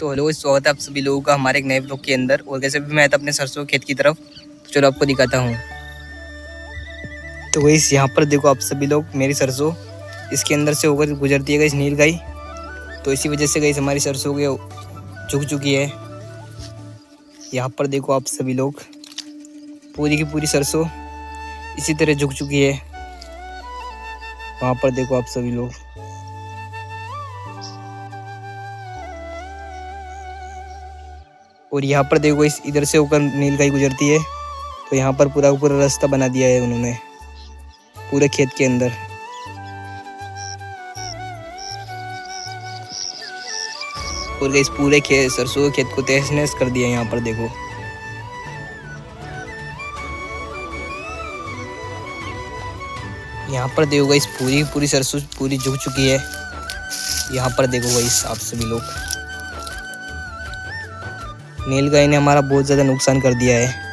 तो हेलो, स्वागत है आप सभी लोगों का हमारे एक नए ब्लॉग के अंदर। और कैसे भी मैं था अपने सरसों खेत की तरफ, तो चलो आपको दिखाता हूँ। तो गाइस यहाँ पर देखो आप सभी लोग, मेरी सरसों इसके अंदर से होकर गुजरती है गाइस नील गाय। तो इसी वजह से गाइस हमारी सरसों के झुक चुकी है। यहाँ पर देखो आप सभी लोग, पूरी की पूरी सरसों इसी तरह झुक चुकी है। वहाँ पर देखो आप सभी लोग, और यहाँ पर देखो इस इधर से होकर नील गाय गुजरती है। तो यहाँ पर पूरा पूरा रास्ता बना दिया है उन्होंने पूरे खेत के अंदर। और इस पूरे सरसों के खेत को तहस नहस कर दिया। यहाँ पर देखो, यहाँ पर देखो इस पूरी सरसों पूरी झुक चुकी है। यहाँ पर देखो गाइस आप सभी लोग, नील गाय ने हमारा बहुत ज़्यादा नुकसान कर दिया है।